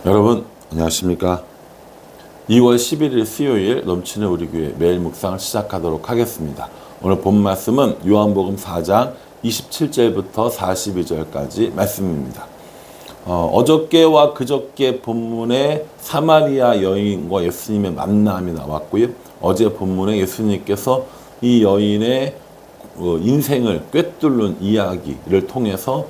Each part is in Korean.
여러분 안녕하십니까? 2월 11일 수요일 넘치는 우리 교회 매일 묵상을 시작하도록 하겠습니다. 오늘 본 말씀은 요한복음 4장 27절부터 42절까지 말씀입니다. 어저께와 그저께 본문에 사마리아 여인과 예수님의 만남이 나왔고요. 어제 본문에 예수님께서 이 여인의 인생을 꿰뚫는 이야기를 통해서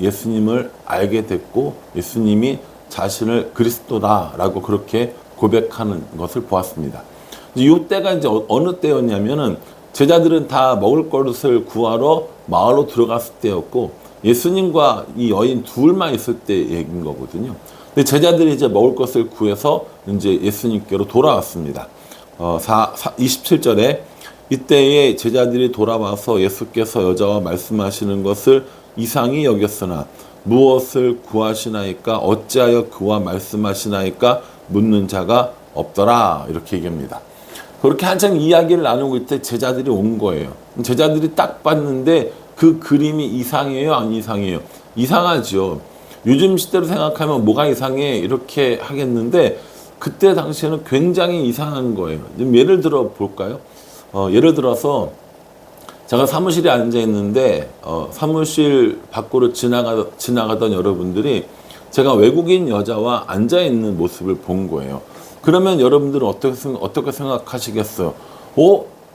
예수님을 알게 됐고 예수님이 자신을 그리스도다라고 그렇게 고백하는 것을 보았습니다. 이때가 이제 어느 때였냐면은 제자들은 다 먹을 것을 구하러 마을로 들어갔을 때였고 예수님과 이 여인 둘만 있을 때 얘기인 거거든요. 근데 제자들이 이제 먹을 것을 구해서 이제 예수님께로 돌아왔습니다. 27절에 이때에 제자들이 돌아와서 예수께서 여자와 말씀하시는 것을 이상히 여겼으나 무엇을 구하시나이까 어찌하여 그와 말씀하시나이까 묻는 자가 없더라 이렇게 얘기합니다. 그렇게 한창 이야기를 나누고 있을 때 제자들이 온 거예요. 제자들이 딱 봤는데 그 그림이 이상해요, 안 이상해요? 이상하죠. 요즘 시대로 생각하면 뭐가 이상해 이렇게 하겠는데 그때 당시에는 굉장히 이상한 거예요. 좀 예를 들어 볼까요? 예를 들어서 제가 사무실에 앉아 있는데 사무실 밖으로 지나가던 여러분들이 제가 외국인 여자와 앉아 있는 모습을 본 거예요. 그러면 여러분들은 어떻게 생각하시겠어요?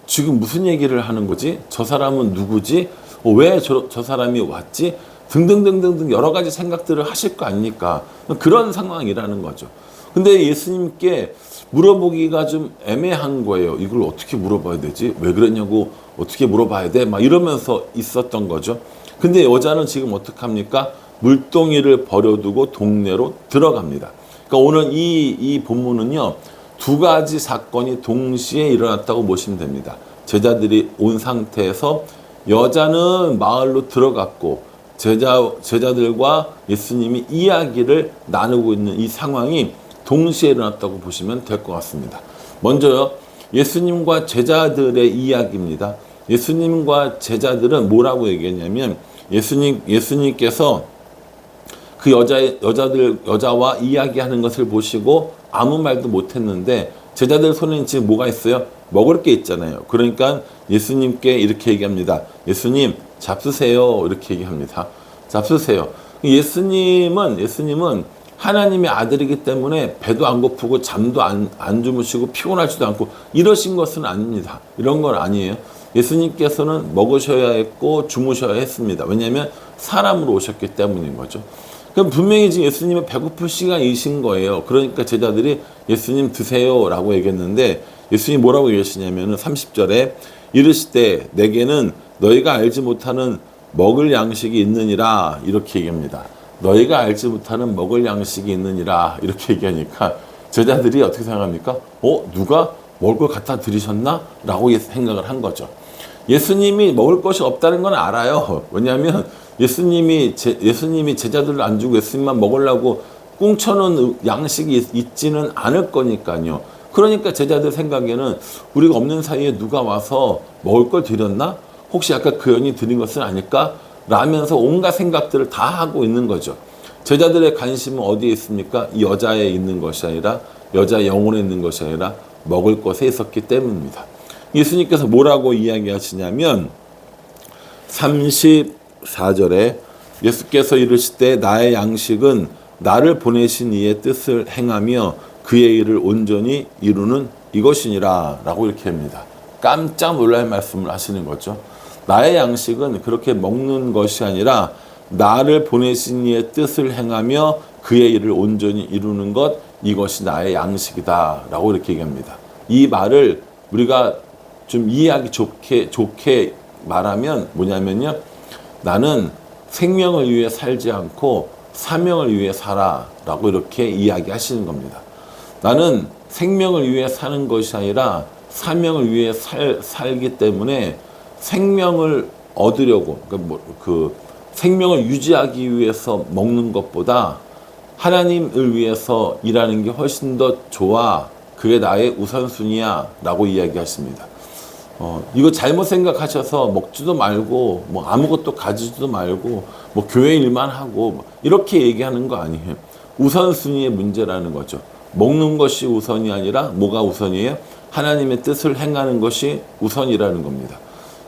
지금 무슨 얘기를 하는 거지? 저 사람은 누구지? 왜 저 사람이 왔지? 등등등등등 여러 가지 생각들을 하실 거 아닙니까? 그런 상황이라는 거죠. 근데 예수님께 물어보기가 좀 애매한 거예요. 이걸 어떻게 물어봐야 되지? 왜 그랬냐고 어떻게 물어봐야 돼? 막 이러면서 있었던 거죠. 근데 여자는 지금 어떡합니까? 물동이를 버려두고 동네로 들어갑니다. 그러니까 오늘 이 본문은요, 두 가지 사건이 동시에 일어났다고 보시면 됩니다. 제자들이 온 상태에서 여자는 마을로 들어갔고 제자들과 예수님이 이야기를 나누고 있는 이 상황이 동시에 일어났다고 보시면 될 것 같습니다. 먼저요, 예수님과 제자들의 이야기입니다. 예수님과 제자들은 뭐라고 얘기했냐면 예수님께서 그 여자와 이야기하는 것을 보시고 아무 말도 못했는데 제자들 손에 지금 뭐가 있어요? 먹을 게 있잖아요. 그러니까 예수님께 이렇게 얘기합니다. 예수님 잡수세요. 이렇게 얘기합니다. 잡수세요. 예수님은 하나님의 아들이기 때문에 배도 안 고프고 잠도 안 주무시고 피곤하지도 않고 이러신 것은 아닙니다. 이런 건 아니에요. 예수님께서는 먹으셔야 했고 주무셔야 했습니다. 왜냐하면 사람으로 오셨기 때문인 거죠. 그럼 분명히 지금 예수님은 배고플 시간이신 거예요. 그러니까 제자들이 예수님 드세요 라고 얘기했는데 예수님이 뭐라고 얘기하시냐면 30절에 이르시되 내게는 너희가 알지 못하는 먹을 양식이 있느니라 이렇게 얘기합니다. 너희가 알지 못하는 먹을 양식이 있느니라 이렇게 얘기하니까 제자들이 어떻게 생각합니까? 누가 먹을 걸 갖다 드리셨나? 라고 생각을 한 거죠. 예수님이 먹을 것이 없다는 건 알아요. 왜냐하면 예수님이 제자들을 안 주고 예수님만 먹으려고 꿍쳐놓은 양식이 있지는 않을 거니까요. 그러니까 제자들 생각에는 우리가 없는 사이에 누가 와서 먹을 걸 드렸나? 혹시 아까 그 여인이 드린 것은 아닐까? 라면서 온갖 생각들을 다 하고 있는 거죠. 제자들의 관심은 어디에 있습니까? 이 여자에 있는 것이 아니라 여자의 영혼에 있는 것이 아니라 먹을 것에 있었기 때문입니다. 예수님께서 뭐라고 이야기하시냐면 34절에 예수께서 이르시되 나의 양식은 나를 보내신 이의 뜻을 행하며 그의 일을 온전히 이루는 이것이니라 라고 이렇게 합니다. 깜짝 놀랄 말씀을 하시는 거죠. 나의 양식은 그렇게 먹는 것이 아니라 나를 보내신 이의 뜻을 행하며 그의 일을 온전히 이루는 것, 이것이 나의 양식이다 라고 이렇게 얘기합니다. 이 말을 우리가 좀 이해하기 좋게 말하면 뭐냐면요, 나는 생명을 위해 살지 않고 사명을 위해 살아 라고 이렇게 이야기하시는 겁니다. 나는 생명을 위해 사는 것이 아니라 사명을 위해 살기 때문에 생명을 얻으려고, 생명을 유지하기 위해서 먹는 것보다 하나님을 위해서 일하는 게 훨씬 더 좋아. 그게 나의 우선순위야. 라고 이야기하십니다. 이거 잘못 생각하셔서 먹지도 말고, 아무것도 가지지도 말고, 교회 일만 하고, 이렇게 얘기하는 거 아니에요. 우선순위의 문제라는 거죠. 먹는 것이 우선이 아니라 뭐가 우선이에요? 하나님의 뜻을 행하는 것이 우선이라는 겁니다.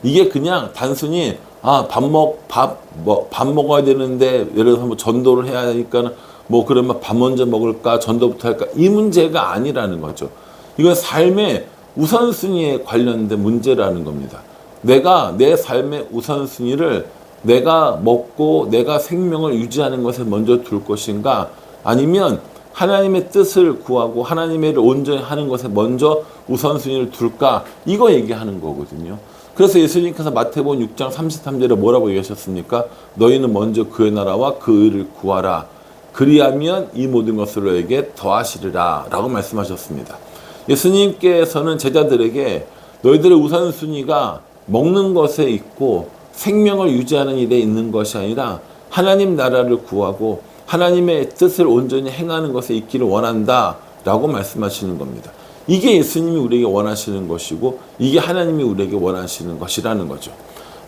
이게 그냥 단순히 밥 먹어야 되는데 예를 들어서 뭐 전도를 해야 하니까 뭐 그러면 밥 먼저 먹을까 전도부터 할까 이 문제가 아니라는 거죠. 이건 삶의 우선순위에 관련된 문제라는 겁니다. 내가 내 삶의 우선순위를 내가 먹고 내가 생명을 유지하는 것에 먼저 둘 것인가 아니면 하나님의 뜻을 구하고 하나님의 일을 온전히 하는 것에 먼저 우선순위를 둘까 이거 얘기하는 거거든요. 그래서 예수님께서 마태복음 6장 33절에 뭐라고 얘기하셨습니까? 너희는 먼저 그의 나라와 그 의를 구하라. 그리하면 이 모든 것을 너에게 더하시리라 라고 말씀하셨습니다. 예수님께서는 제자들에게 너희들의 우선순위가 먹는 것에 있고 생명을 유지하는 일에 있는 것이 아니라 하나님 나라를 구하고 하나님의 뜻을 온전히 행하는 것에 있기를 원한다 라고 말씀하시는 겁니다. 이게 예수님이 우리에게 원하시는 것이고 이게 하나님이 우리에게 원하시는 것이라는 거죠.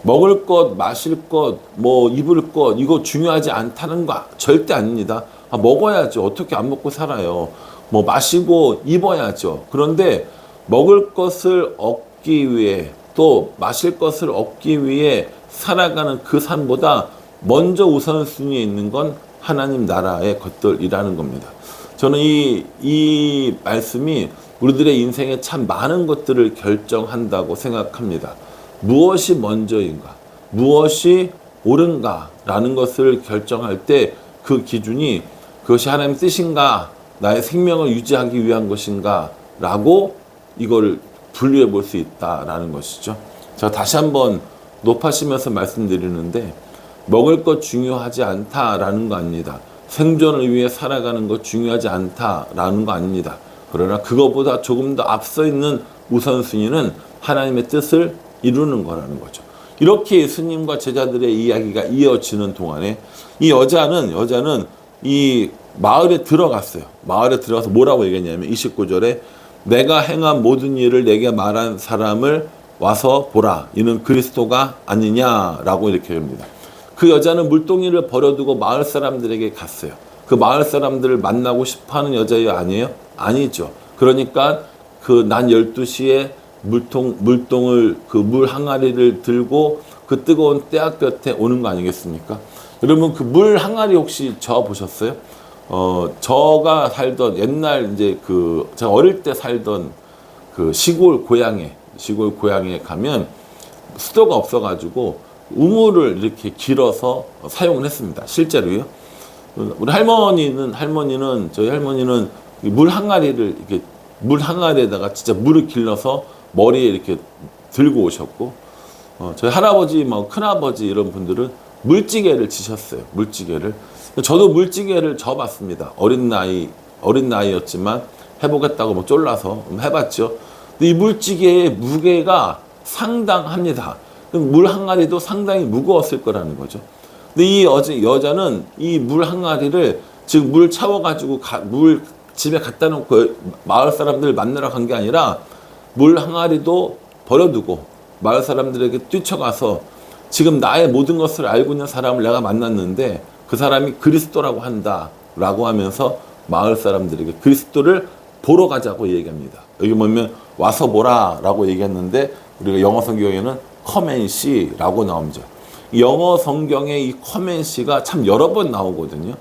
먹을 것, 마실 것, 뭐 입을 것 이거 중요하지 않다는 거 절대 아닙니다. 먹어야죠. 어떻게 안 먹고 살아요. 뭐 마시고 입어야죠. 그런데 먹을 것을 얻기 위해 또 마실 것을 얻기 위해 살아가는 그 삶보다 먼저 우선순위에 있는 건 하나님 나라의 것들이라는 겁니다. 저는 이 말씀이 우리들의 인생에 참 많은 것들을 결정한다고 생각합니다. 무엇이 먼저인가, 무엇이 옳은가라는 것을 결정할 때 그 기준이 그것이 하나님의 뜻인가, 나의 생명을 유지하기 위한 것인가 라고 이걸 분류해 볼 수 있다라는 것이죠. 제가 다시 한번 높아지면서 말씀드리는데 먹을 것 중요하지 않다라는 거 아닙니다. 생존을 위해 살아가는 것 중요하지 않다라는 거 아닙니다. 그러나 그것보다 조금 더 앞서 있는 우선순위는 하나님의 뜻을 이루는 거라는 거죠. 이렇게 예수님과 제자들의 이야기가 이어지는 동안에 이 여자는 이 마을에 들어갔어요. 마을에 들어가서 뭐라고 얘기했냐면 29절에 내가 행한 모든 일을 내게 말한 사람을 와서 보라. 이는 그리스도가 아니냐라고 이렇게 합니다. 그 여자는 물동이를 버려두고 마을 사람들에게 갔어요. 그 마을 사람들을 만나고 싶어하는 여자예요? 아니에요? 아니죠. 그러니까 그 낮 12시에 물동을 그 물 항아리를 들고 그 뜨거운 때악 곁에 오는 거 아니겠습니까? 여러분 그 물 항아리 혹시 저 보셨어요? 저가 살던 옛날 이제 제가 어릴 때 살던 그 시골 고향에 가면 수도가 없어가지고 우물을 이렇게 길어서 사용을 했습니다. 실제로요. 우리 저희 할머니는 물 항아리를 이렇게 물 항아리에다가 진짜 물을 길러서 머리에 이렇게 들고 오셨고, 저희 할아버지, 큰아버지 이런 분들은 물찌개를 지셨어요. 물찌개를. 저도 물찌개를 져봤습니다. 어린 나이였지만 해보겠다고 쫄라서 해봤죠. 근데 이 물찌개의 무게가 상당합니다. 물 항아리도 상당히 무거웠을 거라는 거죠. 근데 이 여자는 이 물 항아리를 지금 물 채워가지고 물 집에 갖다 놓고 마을 사람들 만나러 간 게 아니라 물 항아리도 버려두고 마을 사람들에게 뛰쳐가서 지금 나의 모든 것을 알고 있는 사람을 내가 만났는데 그 사람이 그리스도라고 한다라고 하면서 마을 사람들에게 그리스도를 보러 가자고 얘기합니다. 여기 보면 와서 보라라고 얘기했는데 우리가 영어 성경에는 come and see라고 나옵니다. 영어 성경에 이 come and see가 참 여러 번 나오거든요.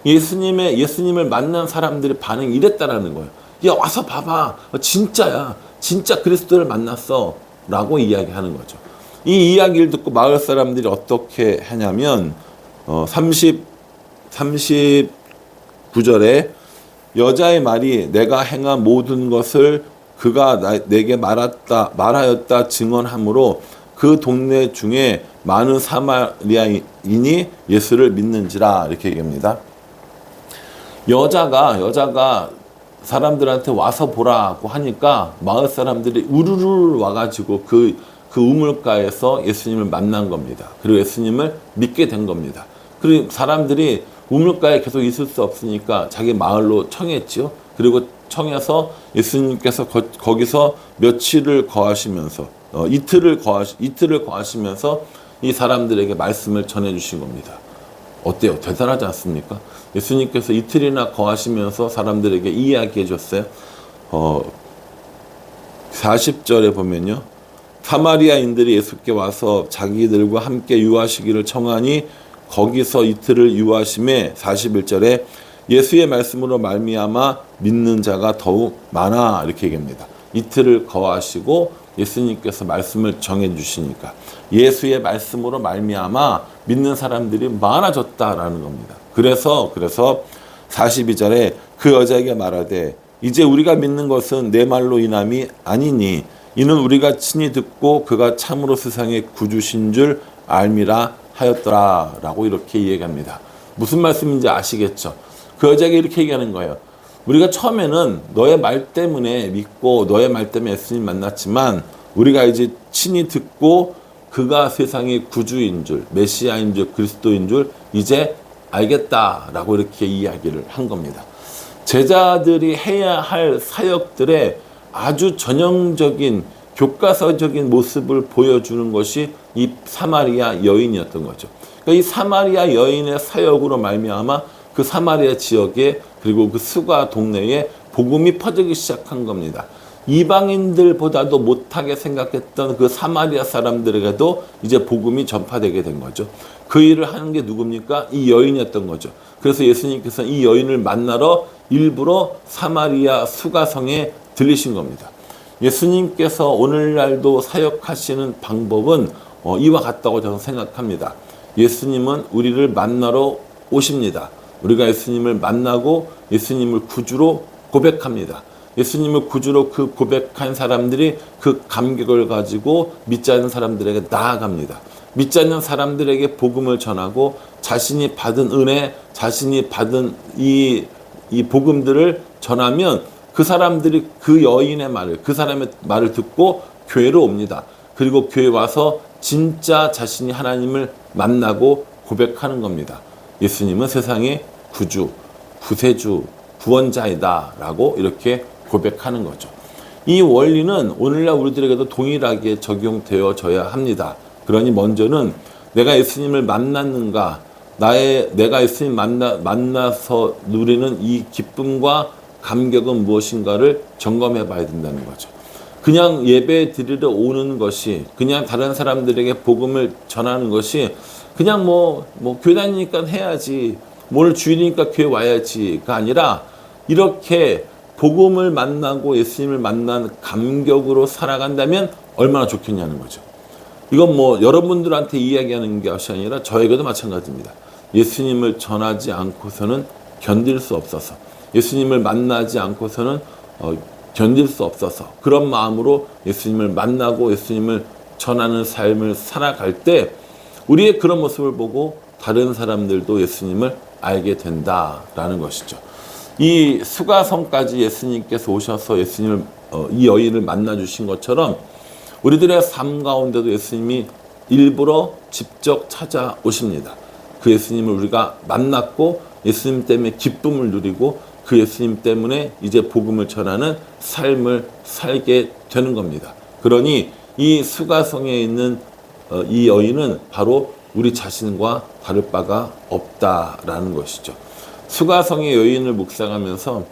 예수님을 만난 사람들의 반응이 이랬다라는 거예요. 야 와서 봐봐, 진짜야, 진짜 그리스도를 만났어 라고 이야기하는 거죠. 이 이야기를 듣고 마을 사람들이 어떻게 하냐면 39절에 여자의 말이 내가 행한 모든 것을 그가 내게 말하였다 증언하므로 그 동네 중에 많은 사마리아인이 예수를 믿는지라 이렇게 얘기합니다. 여자가 사람들한테 와서 보라고 하니까 마을 사람들이 우르르 와가지고 그 우물가에서 예수님을 만난 겁니다. 그리고 예수님을 믿게 된 겁니다. 그리고 사람들이 우물가에 계속 있을 수 없으니까 자기 마을로 청했죠. 그리고 청해서 예수님께서 거기서 며칠을 거하시면서 이틀을 거하시면서 이 사람들에게 말씀을 전해주신 겁니다. 어때요? 대단하지 않습니까? 예수님께서 이틀이나 거하시면서 사람들에게 이야기해 줬어요. 40절에 보면요. 사마리아인들이 예수께 와서 자기들과 함께 유하시기를 청하니 거기서 이틀을 유하심에 41절에 예수의 말씀으로 말미암아 믿는 자가 더욱 많아 이렇게 얘기합니다. 이틀을 거하시고 예수님께서 말씀을 정해 주시니까 예수의 말씀으로 말미암아 믿는 사람들이 많아졌다라는 겁니다. 그래서 42절에 그 여자에게 말하되 이제 우리가 믿는 것은 내 말로 인함이 아니니 이는 우리가 친히 듣고 그가 참으로 세상의 구주신 줄 알미라 하였더라 라고 이렇게 얘기합니다. 무슨 말씀인지 아시겠죠? 그 여자에게 이렇게 얘기하는 거예요. 우리가 처음에는 너의 말 때문에 믿고 너의 말 때문에 예수님 만났지만 우리가 이제 친히 듣고 그가 세상의 구주인 줄, 메시아인 줄, 그리스도인 줄 이제 알겠다라고 이렇게 이야기를 한 겁니다. 제자들이 해야 할 사역들의 아주 전형적인 교과서적인 모습을 보여주는 것이 이 사마리아 여인이었던 거죠. 그러니까 이 사마리아 여인의 사역으로 말미암아 그 사마리아 지역에 그리고 그 수가 동네에 복음이 퍼지기 시작한 겁니다. 이방인들보다도 못하게 생각했던 그 사마리아 사람들에게도 이제 복음이 전파되게 된 거죠. 그 일을 하는 게 누굽니까? 이 여인이었던 거죠. 그래서 예수님께서 이 여인을 만나러 일부러 사마리아 수가성에 들리신 겁니다. 예수님께서 오늘날도 사역하시는 방법은 이와 같다고 저는 생각합니다. 예수님은 우리를 만나러 오십니다. 우리가 예수님을 만나고 예수님을 구주로 고백합니다. 예수님을 구주로 그 고백한 사람들이 그 감격을 가지고 믿지 않는 사람들에게 나아갑니다. 믿지 않는 사람들에게 복음을 전하고 자신이 받은 은혜, 자신이 받은 이 복음들을 전하면 그 사람들이 그 여인의 말을, 그 사람의 말을 듣고 교회로 옵니다. 그리고 교회 와서 진짜 자신이 하나님을 만나고 고백하는 겁니다. 예수님은 세상의 구주, 구세주, 구원자이다 라고 이렇게 고백하는 거죠. 이 원리는 오늘날 우리들에게도 동일하게 적용되어져야 합니다. 그러니 먼저는 내가 예수님을 만났는가, 내가 예수님 만나서 누리는 이 기쁨과 감격은 무엇인가를 점검해 봐야 된다는 거죠. 그냥 예배 드리러 오는 것이, 그냥 다른 사람들에게 복음을 전하는 것이 그냥 교회 다니니까 해야지, 오늘 주일이니까 교회 와야지가 아니라 이렇게 복음을 만나고 예수님을 만난 감격으로 살아간다면 얼마나 좋겠냐는 거죠. 이건 여러분들한테 이야기하는 것이 아니라 저에게도 마찬가지입니다. 예수님을 전하지 않고서는 견딜 수 없어서, 예수님을 만나지 않고서는 견딜 수 없어서 그런 마음으로 예수님을 만나고 예수님을 전하는 삶을 살아갈 때 우리의 그런 모습을 보고 다른 사람들도 예수님을 알게 된다라는 것이죠. 이 수가성까지 예수님께서 오셔서 예수님을 이 여인을 만나 주신 것처럼 우리들의 삶 가운데도 예수님이 일부러 직접 찾아오십니다. 그 예수님을 우리가 만났고 예수님 때문에 기쁨을 누리고 그 예수님 때문에 이제 복음을 전하는 삶을 살게 되는 겁니다. 그러니 이 수가성에 있는 이 여인은 바로 우리 자신과 다를 바가 없다라는 것이죠. 수가성의 여인을 묵상하면서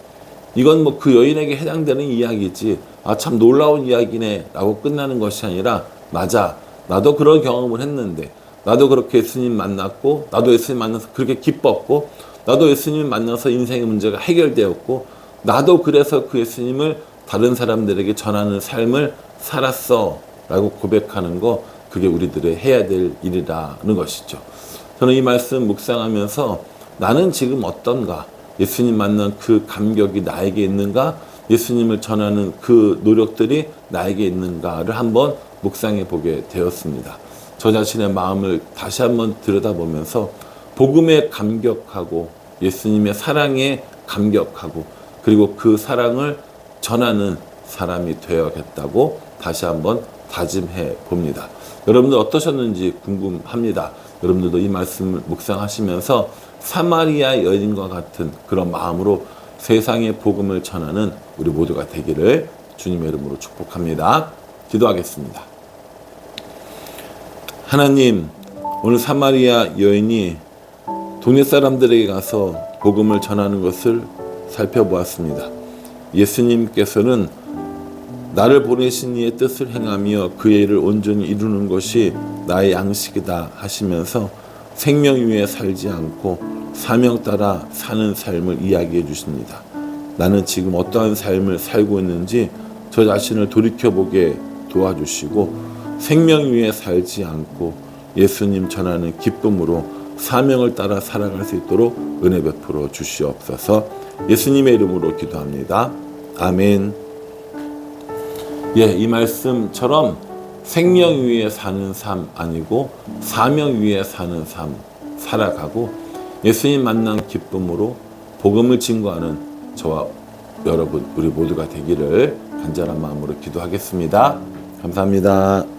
이건 그 여인에게 해당되는 이야기지, 참 놀라운 이야기네 라고 끝나는 것이 아니라, 맞아, 나도 그런 경험을 했는데, 나도 그렇게 예수님 만났고, 나도 예수님 만나서 그렇게 기뻤고, 나도 예수님 만나서 인생의 문제가 해결되었고, 나도 그래서 그 예수님을 다른 사람들에게 전하는 삶을 살았어 라고 고백하는 거, 그게 우리들의 해야 될 일이라는 것이죠. 저는 이 말씀 묵상하면서 나는 지금 어떤가? 예수님 만난 그 감격이 나에게 있는가? 예수님을 전하는 그 노력들이 나에게 있는가를 한번 묵상해 보게 되었습니다. 저 자신의 마음을 다시 한번 들여다보면서 복음에 감격하고 예수님의 사랑에 감격하고 그리고 그 사랑을 전하는 사람이 되어야겠다고 다시 한번 다짐해 봅니다. 여러분들 어떠셨는지 궁금합니다. 여러분들도 이 말씀을 묵상하시면서 사마리아 여인과 같은 그런 마음으로 세상의 복음을 전하는 우리 모두가 되기를 주님의 이름으로 축복합니다. 기도하겠습니다. 하나님, 오늘 사마리아 여인이 동네 사람들에게 가서 복음을 전하는 것을 살펴보았습니다. 예수님께서는 나를 보내신 이의 뜻을 행하며 그의 일을 온전히 이루는 것이 나의 양식이다 하시면서 생명 위에 살지 않고 사명 따라 사는 삶을 이야기해 주십니다. 나는 지금 어떠한 삶을 살고 있는지 저 자신을 돌이켜보게 도와주시고 생명 위에 살지 않고 예수님 전하는 기쁨으로 사명을 따라 살아갈 수 있도록 은혜 베풀어 주시옵소서. 예수님의 이름으로 기도합니다. 아멘. 이 말씀처럼 생명 위에 사는 삶 아니고 사명 위에 사는 삶 살아가고 예수님 만난 기쁨으로 복음을 증거하는 저와 여러분 우리 모두가 되기를 간절한 마음으로 기도하겠습니다. 감사합니다.